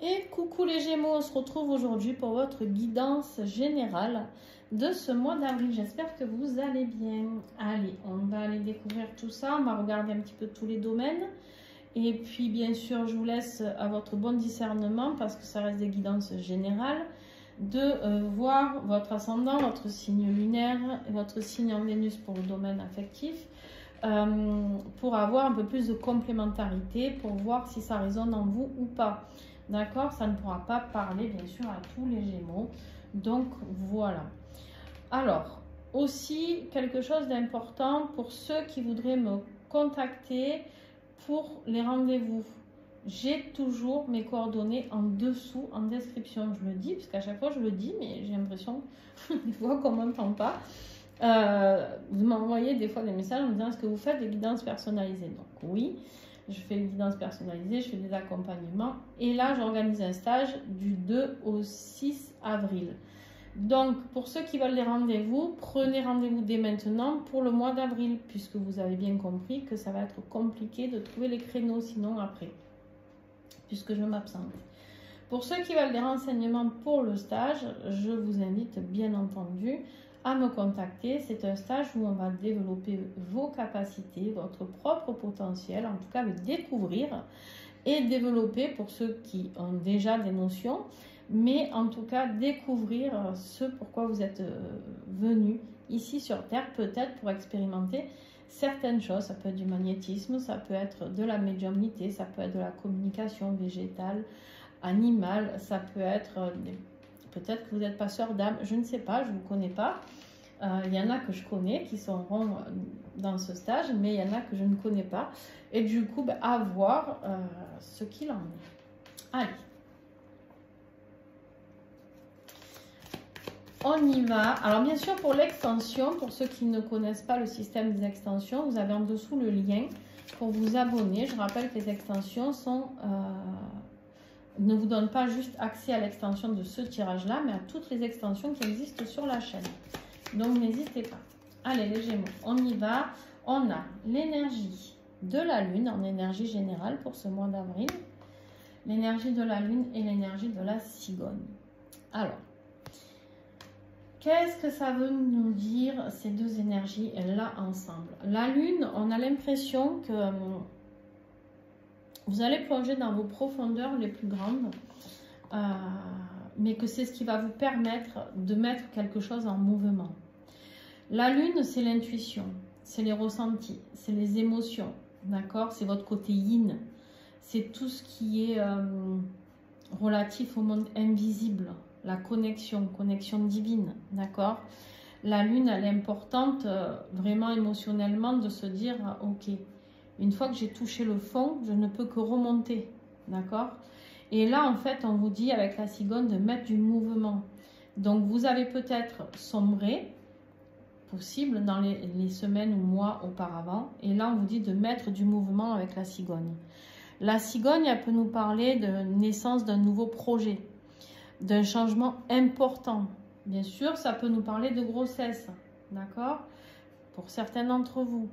Et coucou les Gémeaux, on se retrouve aujourd'hui pour votre guidance générale de ce mois d'avril. J'espère que vous allez bien. Allez, on va aller découvrir tout ça. On va regarder un petit peu tous les domaines. Et puis bien sûr, je vous laisse à votre bon discernement parce que ça reste des guidances générales de voir votre ascendant, votre signe lunaire et votre signe en Vénus pour le domaine affectif. Pour avoir un peu plus de complémentarité, pour voir si ça résonne en vous ou pas. D'accord? Ça ne pourra pas parler, bien sûr, à tous les Gémeaux. Donc, voilà. Alors, aussi, quelque chose d'important pour ceux qui voudraient me contacter pour les rendez-vous. J'ai toujours mes coordonnées en dessous, en description. Je le dis, parce qu'à chaque fois, je le dis, mais j'ai l'impression, des fois, qu'on ne m'entend pas. Vous m'envoyez des fois des messages en me disant est-ce que vous faites des guidances personnalisées? Donc oui, je fais une guidance personnalisée, je fais des accompagnements et là j'organise un stage du 2 au 6 avril. Donc pour ceux qui veulent des rendez-vous, prenez rendez-vous dès maintenant pour le mois d'avril puisque vous avez bien compris que ça va être compliqué de trouver les créneaux sinon après, puisque je m'absente. Pour ceux qui veulent des renseignements pour le stage, je vous invite bien entendu à me contacter. C'est un stage où on va développer vos capacités, votre propre potentiel, en tout cas le découvrir et développer pour ceux qui ont déjà des notions, mais en tout cas découvrir ce pourquoi vous êtes venu ici sur Terre, peut-être pour expérimenter certaines choses. Ça peut être du magnétisme, ça peut être de la médiumnité, ça peut être de la communication végétale, animale, ça peut être peut-être que vous êtes passeur d'âme, je ne sais pas, je ne vous connais pas. Il y en a que je connais qui seront dans ce stage, mais il y en a que je ne connais pas. Et du coup, à voir ce qu'il en est. Allez. On y va. Alors bien sûr, pour l'extension, pour ceux qui ne connaissent pas le système des extensions, vous avez en dessous le lien pour vous abonner. Je rappelle que les extensions ne vous donnent pas juste accès à l'extension de ce tirage-là, mais à toutes les extensions qui existent sur la chaîne. Donc, n'hésitez pas. Allez, les Gémeaux, on y va. On a l'énergie de la Lune en énergie générale pour ce mois d'avril. L'énergie de la Lune et l'énergie de la Cigogne. Alors, qu'est-ce que ça veut nous dire, ces deux énergies-là ensemble? La Lune, on a l'impression que vous allez plonger dans vos profondeurs les plus grandes, mais que c'est ce qui va vous permettre de mettre quelque chose en mouvement. La Lune, c'est l'intuition, c'est les ressentis, c'est les émotions, d'accord? C'est votre côté yin, c'est tout ce qui est relatif au monde invisible, la connexion divine, d'accord? La Lune, elle est importante vraiment émotionnellement de se dire, ok, une fois que j'ai touché le fond, je ne peux que remonter, d'accord? Et là, en fait, on vous dit avec la Cigogne de mettre du mouvement. Donc, vous avez peut-être sombré, possible, dans les semaines ou mois auparavant. Et là, on vous dit de mettre du mouvement avec la Cigogne. La Cigogne, elle peut nous parler de naissance d'un nouveau projet, d'un changement important. Bien sûr, ça peut nous parler de grossesse, d'accord? Pour certains d'entre vous,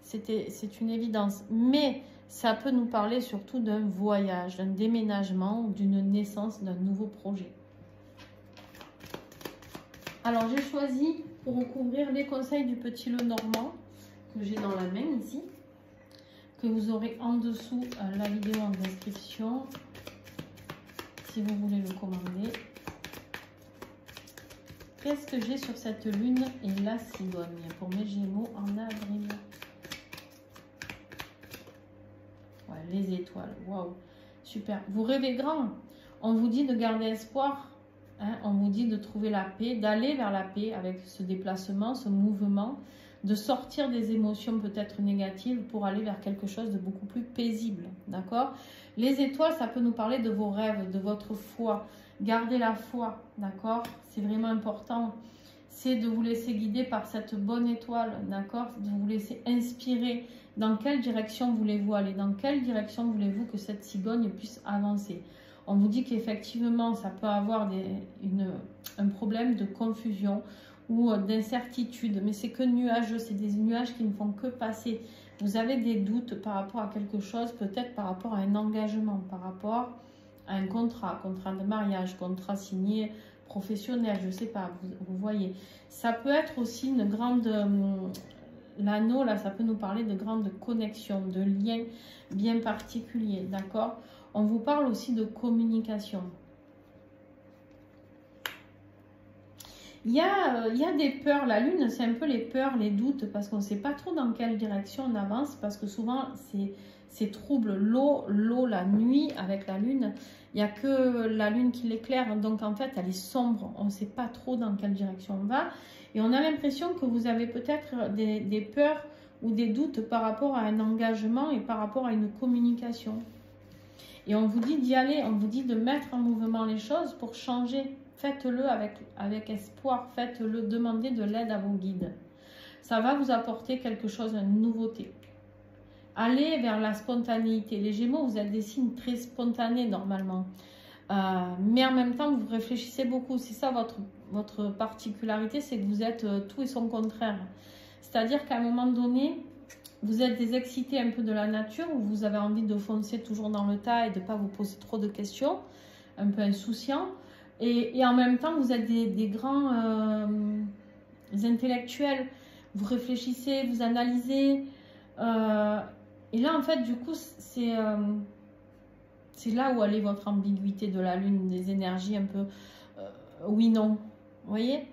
c'est une évidence. Mais ça peut nous parler surtout d'un voyage, d'un déménagement ou d'une naissance d'un nouveau projet. Alors, j'ai choisi pour recouvrir les conseils du petit le normand que j'ai dans la main ici, que vous aurez en dessous la vidéo en description si vous voulez le commander. Qu'est-ce que j'ai sur cette lune et la Cigogne pour mes Gémeaux en avril? Ouais, les étoiles, waouh, super. Vous rêvez grand. On vous dit de garder espoir. Hein, on vous dit de trouver la paix, d'aller vers la paix avec ce déplacement, ce mouvement, de sortir des émotions peut-être négatives pour aller vers quelque chose de beaucoup plus paisible, d'accord? Les étoiles, ça peut nous parler de vos rêves, de votre foi. Gardez la foi, d'accord? C'est vraiment important. C'est de vous laisser guider par cette bonne étoile, d'accord? De vous laisser inspirer. Dans quelle direction voulez-vous aller? Dans quelle direction voulez-vous que cette cigogne puisse avancer? On vous dit qu'effectivement, ça peut avoir un problème de confusion ou d'incertitude, mais c'est que nuageux, c'est des nuages qui ne font que passer. Vous avez des doutes par rapport à quelque chose, peut-être par rapport à un engagement, par rapport un contrat de mariage, contrat signé professionnel, je sais pas, vous voyez. Ça peut être aussi une grande... L'anneau, là, ça peut nous parler de grandes connexions, de liens bien particuliers, d'accord? On vous parle aussi de communication. Il y a des peurs. La lune, c'est un peu les peurs, les doutes, parce qu'on ne sait pas trop dans quelle direction on avance, parce que souvent, c'est trouble. L'eau, la nuit, avec la lune, il n'y a que la lune qui l'éclaire. Donc, en fait, elle est sombre. On ne sait pas trop dans quelle direction on va. Et on a l'impression que vous avez peut-être des peurs ou des doutes par rapport à un engagement et par rapport à une communication. Et on vous dit d'y aller, on vous dit de mettre en mouvement les choses pour changer. Faites-le avec espoir, faites-le, demandez de l'aide à vos guides. Ça va vous apporter quelque chose, une nouveauté. Allez vers la spontanéité. Les Gémeaux, vous êtes des signes très spontanés normalement. Mais en même temps, vous réfléchissez beaucoup. C'est ça votre particularité, c'est que vous êtes tout et son contraire. C'est-à-dire qu'à un moment donné, vous êtes des excités un peu de la nature, où vous avez envie de foncer toujours dans le tas et de ne pas vous poser trop de questions, un peu insouciant. Et en même temps, vous êtes des grands intellectuels. Vous réfléchissez, vous analysez. Et là, en fait, du coup, c'est là où est votre ambiguïté de la lune, des énergies un peu oui, non. Vous voyez?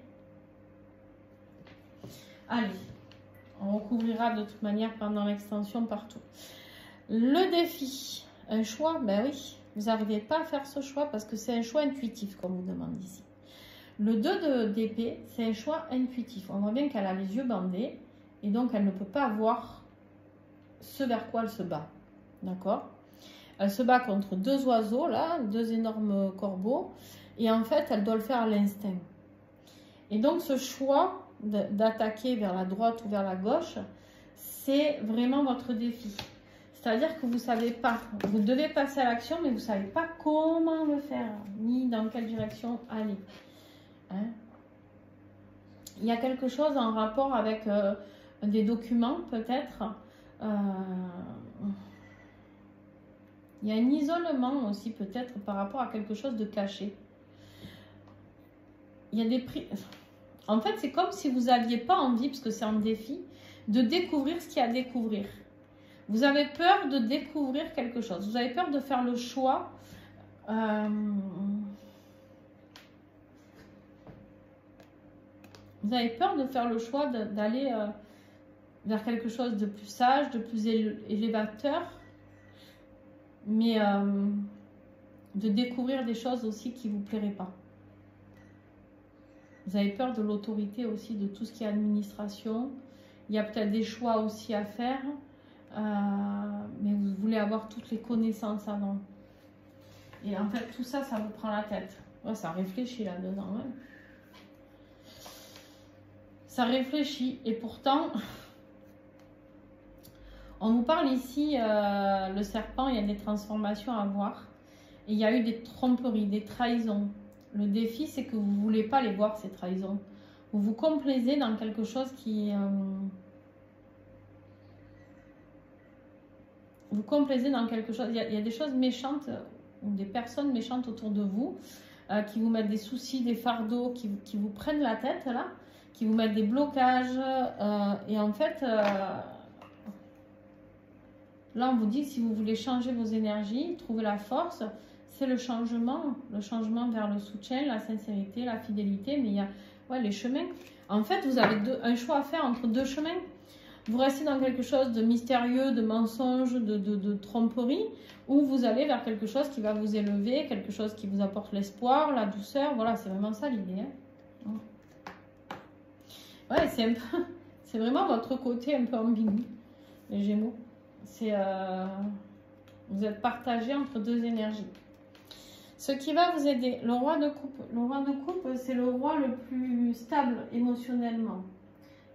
Allez, on recouvrira de toute manière pendant l'extension partout. Le défi, un choix, ben oui, vous n'arrivez pas à faire ce choix parce que c'est un choix intuitif qu'on vous demande ici. Le 2 d'épée, c'est un choix intuitif. On voit bien qu'elle a les yeux bandés et donc elle ne peut pas voir ce vers quoi elle se bat. D'accord? Elle se bat contre 2 oiseaux, là, 2 énormes corbeaux, et en fait, elle doit le faire à l'instinct. Et donc, ce choix d'attaquer vers la droite ou vers la gauche, c'est vraiment votre défi. C'est-à-dire que vous ne savez pas, vous devez passer à l'action, mais vous ne savez pas comment le faire, ni dans quelle direction aller. Hein? Il y a quelque chose en rapport avec des documents, peut-être. Il y a un isolement aussi, peut-être, par rapport à quelque chose de caché. Il y a des prix... En fait, c'est comme si vous n'aviez pas envie, parce que c'est un défi, de découvrir ce qu'il y a à découvrir. Vous avez peur de découvrir quelque chose. Vous avez peur de faire le choix. Vous avez peur de faire le choix d'aller vers quelque chose de plus sage, de plus élévateur. Mais de découvrir des choses aussi qui ne vous plairaient pas. Vous avez peur de l'autorité aussi, de tout ce qui est administration. Il y a peut-être des choix aussi à faire, mais vous voulez avoir toutes les connaissances avant. Et en fait, tout ça, ça vous prend la tête. Ouais, ça réfléchit là-dedans. Ouais. Ça réfléchit. Et pourtant, on vous parle ici, le serpent, il y a des transformations à voir. Et il y a eu des tromperies, des trahisons. Le défi, c'est que vous ne voulez pas les voir, ces trahisons. Vous vous complaisez dans quelque chose qui... vous complaisez dans quelque chose... Il y a des choses méchantes, ou des personnes méchantes autour de vous, qui vous mettent des soucis, des fardeaux, qui vous prennent la tête, là, qui vous mettent des blocages. Et en fait, là, on vous dit, si vous voulez changer vos énergies, trouver la force... C'est le changement vers le soutien, la sincérité, la fidélité, mais il y a les chemins. En fait, vous avez un choix à faire entre 2 chemins. Vous restez dans quelque chose de mystérieux, de mensonge, de tromperie, ou vous allez vers quelque chose qui va vous élever, quelque chose qui vous apporte l'espoir, la douceur. Voilà, c'est vraiment ça l'idée. Hein. Ouais, c'est vraiment votre côté un peu ambigu, les Gémeaux. Vous êtes partagé entre 2 énergies. Ce qui va vous aider, le roi de coupe. Le roi de coupe, c'est le roi le plus stable émotionnellement.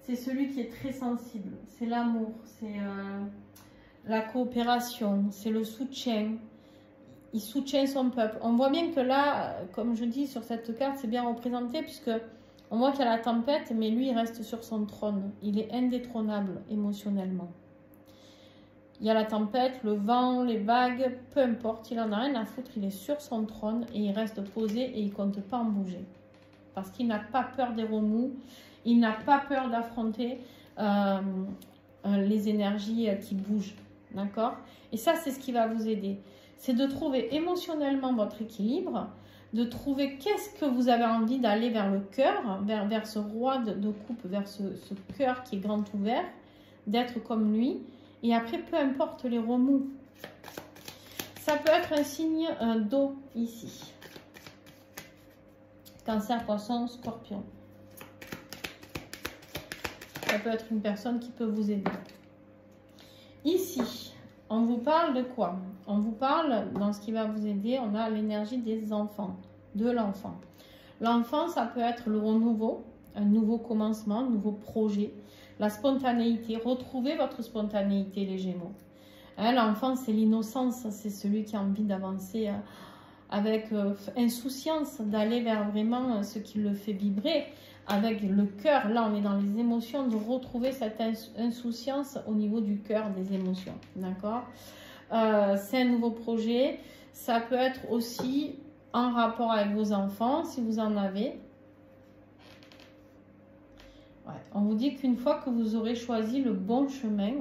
C'est celui qui est très sensible. C'est l'amour, c'est la coopération, c'est le soutien. Il soutient son peuple. On voit bien que là, comme je dis sur cette carte, c'est bien représenté puisque on voit qu'il y a la tempête, mais lui, il reste sur son trône. Il est indétrônable émotionnellement. Il y a la tempête, le vent, les vagues, peu importe, il en a rien à foutre, il est sur son trône et il reste posé et il ne compte pas en bouger. Parce qu'il n'a pas peur des remous, il n'a pas peur d'affronter les énergies qui bougent. D'accord? Et ça, c'est ce qui va vous aider. C'est de trouver émotionnellement votre équilibre, de trouver qu'est-ce que vous avez envie d'aller vers le cœur, vers ce roi de coupe, vers ce cœur qui est grand ouvert, d'être comme lui. Et après, peu importe les remous. Ça peut être un signe d'eau ici. Cancer, poisson, scorpion. Ça peut être une personne qui peut vous aider. Ici, on vous parle de quoi? On vous parle, dans ce qui va vous aider, on a l'énergie des enfants, de l'enfant. L'enfant, ça peut être le renouveau, un nouveau commencement, un nouveau projet, la spontanéité. Retrouvez votre spontanéité, les Gémeaux. Hein, l'enfant, c'est l'innocence, c'est celui qui a envie d'avancer avec insouciance, d'aller vers vraiment ce qui le fait vibrer, avec le cœur. Là, on est dans les émotions, de retrouver cette insouciance au niveau du cœur, des émotions. D'accord? C'est un nouveau projet. Ça peut être aussi en rapport avec vos enfants, si vous en avez. Ouais. On vous dit qu'une fois que vous aurez choisi le bon chemin,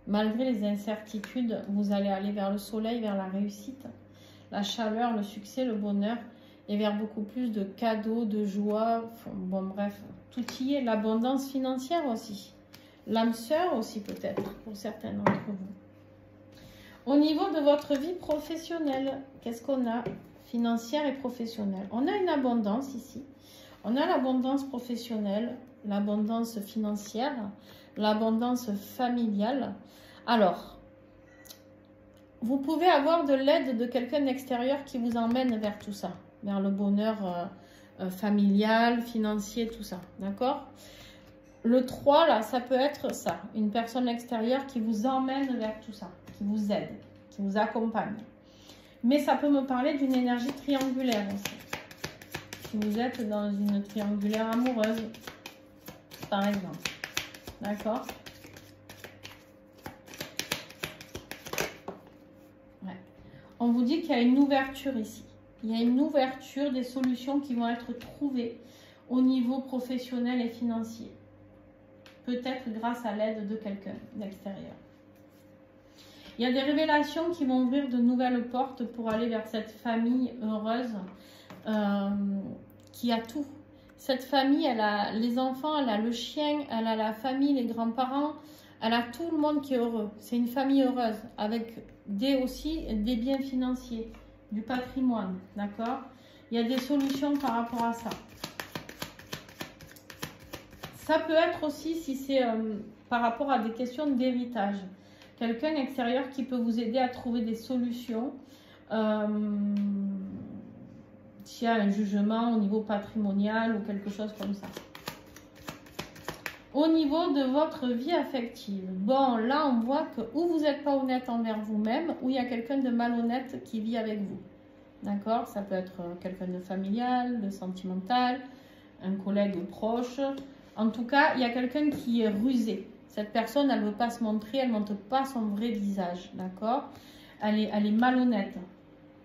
malgré les incertitudes, vous allez aller vers le soleil, vers la réussite, la chaleur, le succès, le bonheur, et vers beaucoup plus de cadeaux, de joie, bon bref, tout y est, l'abondance financière aussi, l'âme sœur aussi peut-être, pour certains d'entre vous. Au niveau de votre vie professionnelle, qu'est-ce qu'on a? Financière et professionnelle. On a une abondance ici, on a l'abondance professionnelle, l'abondance financière, l'abondance familiale. Alors, vous pouvez avoir de l'aide de quelqu'un d'extérieur qui vous emmène vers tout ça, vers le bonheur familial, financier, tout ça, d'accord? Le 3, là, ça peut être ça, une personne extérieure qui vous emmène vers tout ça, qui vous aide, qui vous accompagne. Mais ça peut me parler d'une énergie triangulaire aussi. Si vous êtes dans une triangulaire amoureuse, par exemple, d'accord? Ouais. On vous dit qu'il y a une ouverture ici. Il y a une ouverture des solutions qui vont être trouvées au niveau professionnel et financier. Peut-être grâce à l'aide de quelqu'un d'extérieur. Il y a des révélations qui vont ouvrir de nouvelles portes pour aller vers cette famille heureuse qui a tout. Cette famille, elle a les enfants, elle a le chien, elle a la famille, les grands-parents, elle a tout le monde qui est heureux. C'est une famille heureuse avec aussi des biens financiers, du patrimoine, d'accord? Il y a des solutions par rapport à ça. Ça peut être aussi, si c'est par rapport à des questions d'héritage, quelqu'un extérieur qui peut vous aider à trouver des solutions s'il y a un jugement au niveau patrimonial ou quelque chose comme ça. Au niveau de votre vie affective, bon, là, on voit que ou vous n'êtes pas honnête envers vous-même, ou il y a quelqu'un de malhonnête qui vit avec vous. D'accord? Ça peut être quelqu'un de familial, de sentimental, un collègue proche. En tout cas, il y a quelqu'un qui est rusé. Cette personne, elle ne veut pas se montrer, elle ne montre pas son vrai visage. D'accord? Elle est malhonnête.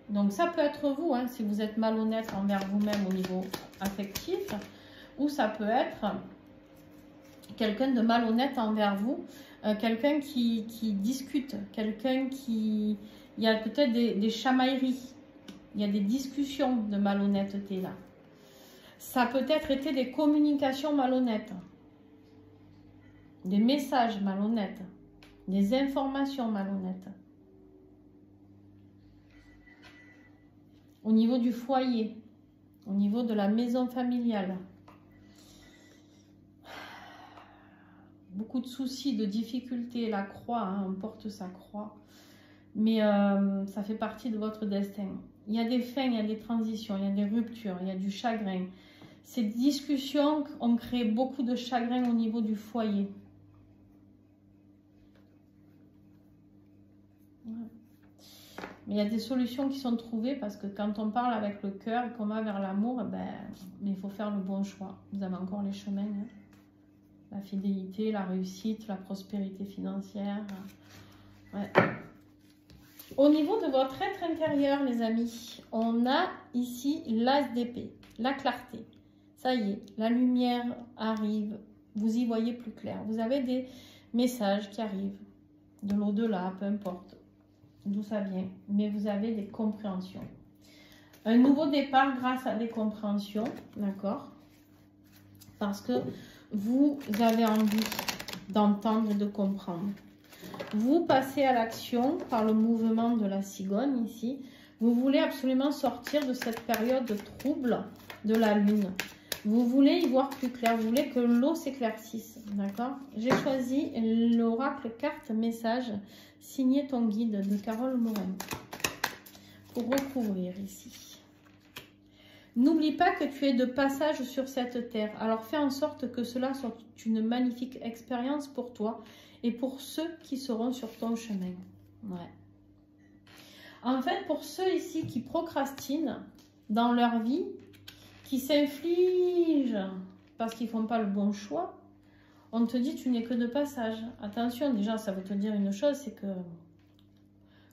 Donc, ça peut être vous, hein, si vous êtes malhonnête envers vous-même au niveau affectif, ou ça peut être quelqu'un de malhonnête envers vous, quelqu'un qui discute, quelqu'un qui... Il y a peut-être des chamailleries, il y a des discussions de malhonnêteté là. Ça peut être été des communications malhonnêtes, des messages malhonnêtes, des informations malhonnêtes. Au niveau du foyer, au niveau de la maison familiale. Beaucoup de soucis, de difficultés, la croix, hein, on porte sa croix. Mais ça fait partie de votre destin. Il y a des fins, il y a des transitions, il y a des ruptures, il y a du chagrin. Ces discussions ont créé beaucoup de chagrin au niveau du foyer. Ouais. Mais il y a des solutions qui sont trouvées parce que quand on parle avec le cœur et qu'on va vers l'amour, ben, il faut faire le bon choix. Vous avez encore les chemins. Hein. La fidélité, la réussite, la prospérité financière. Ouais. Au niveau de votre être intérieur, les amis, on a ici l'as d'épée, la clarté. Ça y est, la lumière arrive, vous y voyez plus clair. Vous avez des messages qui arrivent de l'au-delà, peu importe d'où ça vient, mais vous avez des compréhensions. Un nouveau départ grâce à des compréhensions, d'accord? Parce que vous avez envie d'entendre et de comprendre. Vous passez à l'action par le mouvement de la cigogne ici. Vous voulez absolument sortir de cette période de trouble de la lune. Vous voulez y voir plus clair. Vous voulez que l'eau s'éclaircisse. D'accord? J'ai choisi l'oracle carte message signé ton guide de Carole Morin. Pour recouvrir ici. N'oublie pas que tu es de passage sur cette terre. Alors fais en sorte que cela soit une magnifique expérience pour toi et pour ceux qui seront sur ton chemin. Ouais. En fait, pour ceux ici qui procrastinent dans leur vie, qui s'infligent parce qu'ils ne font pas le bon choix, on te dit tu n'es que de passage. Attention, déjà ça veut te dire une chose, c'est que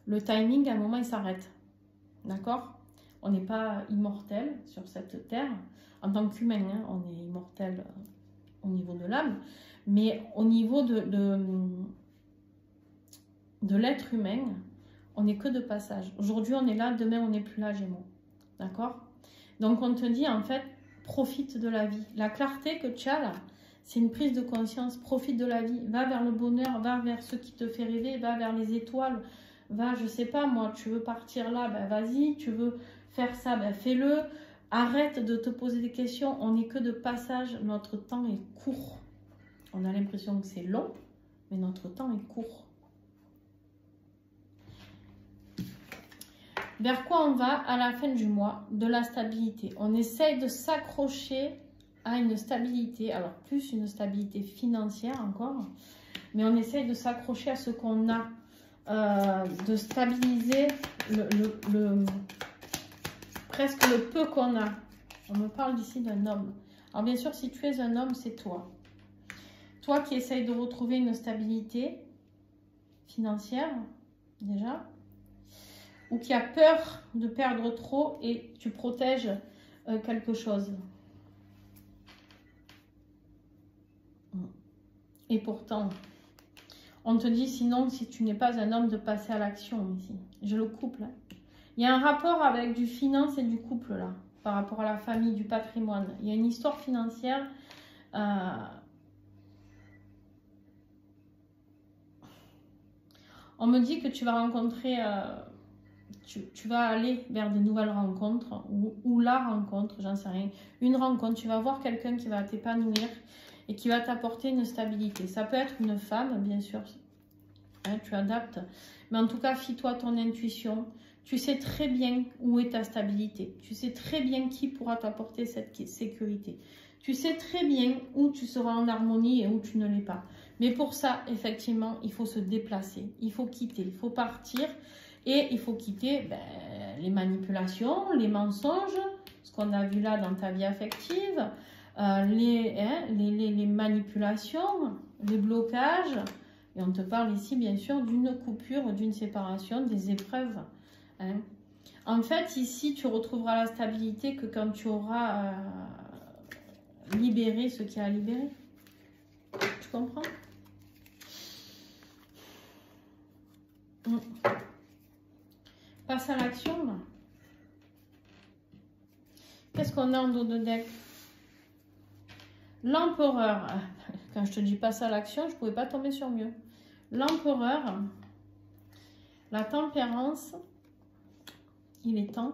le timing à un moment il s'arrête. D'accord? On n'est pas immortel sur cette terre. En tant qu'humain, hein, on est immortel au niveau de l'âme. Mais au niveau de l'être humain, on n'est que de passage. Aujourd'hui, on est là, demain, on n'est plus là, Gémeaux. D'accord? Donc, on te dit, en fait, profite de la vie. La clarté que tu as là, c'est une prise de conscience. Profite de la vie. Va vers le bonheur, va vers ce qui te fait rêver, va vers les étoiles. Va, je sais pas, moi, tu veux partir là, ben vas-y. Tu veux faire ça, ben fais-le. Arrête de te poser des questions. On n'est que de passage. Notre temps est court. On a l'impression que c'est long, mais notre temps est court. Vers quoi on va à la fin du mois? De la stabilité. On essaye de s'accrocher à une stabilité, alors plus une stabilité financière encore, mais on essaye de s'accrocher à ce qu'on a, de stabiliser presque le peu qu'on a. On me parle d'ici d'un homme. Alors bien sûr, si tu es un homme, c'est toi. Toi qui essayes de retrouver une stabilité financière, déjà, ou qui a peur de perdre trop et tu protèges quelque chose. Et pourtant, on te dit sinon, si tu n'es pas un homme, de passer à l'action ici. Je le couple. Hein. Il y a un rapport avec du finance et du couple là, par rapport à la famille, du patrimoine. Il y a une histoire financière. On me dit que tu vas rencontrer, tu vas aller vers de nouvelles rencontres ou la rencontre, j'en sais rien. Une rencontre, tu vas voir quelqu'un qui va t'épanouir et qui va t'apporter une stabilité. Ça peut être une femme, bien sûr, hein, tu adaptes. Mais en tout cas, fie-toi à ton intuition. Tu sais très bien où est ta stabilité. Tu sais très bien qui pourra t'apporter cette sécurité. Tu sais très bien où tu seras en harmonie et où tu ne l'es pas. Mais pour ça, effectivement, il faut se déplacer. Il faut quitter, il faut partir. Et il faut quitter les manipulations, les mensonges, ce qu'on a vu là dans ta vie affective, les manipulations, les blocages. Et on te parle ici, bien sûr, d'une coupure, d'une séparation, des épreuves. Hein. En fait, ici, tu retrouveras la stabilité que quand tu auras libéré ce qui a libéré. Tu comprends? Passe à l'action. Qu'est-ce qu'on a en dos de deck? L'empereur. Quand je te dis passe à l'action, je ne pouvais pas tomber sur mieux. L'empereur. La tempérance. Il est temps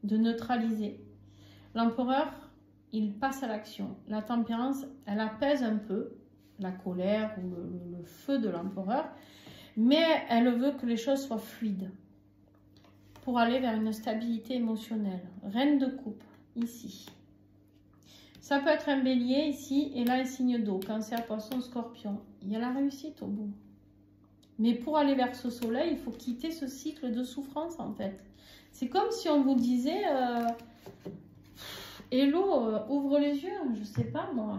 de neutraliser. L'empereur, il passe à l'action. La tempérance, elle apaise un peu la colère ou le feu de l'empereur. Mais elle veut que les choses soient fluides. Pour aller vers une stabilité émotionnelle. Reine de coupe, ici. Ça peut être un bélier ici, et là un signe d'eau, cancer, poisson, scorpion. Il y a la réussite au bout. Mais pour aller vers ce soleil, il faut quitter ce cycle de souffrance en fait. C'est comme si on vous disait, hello, ouvre les yeux, je sais pas moi,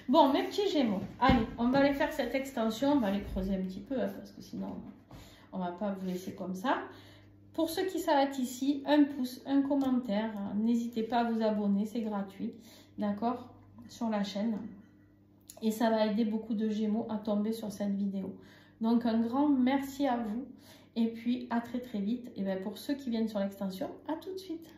Bon, mes petits Gémeaux, allez, on va aller faire cette extension, on va les creuser un petit peu, hein, parce que sinon, on ne va pas vous laisser comme ça. Pour ceux qui s'arrêtent ici, un pouce, un commentaire, n'hésitez pas à vous abonner, c'est gratuit, d'accord, sur la chaîne. Et ça va aider beaucoup de Gémeaux à tomber sur cette vidéo. Donc, un grand merci à vous. Et puis, à très très vite. Et bien, pour ceux qui viennent sur l'extension, à tout de suite.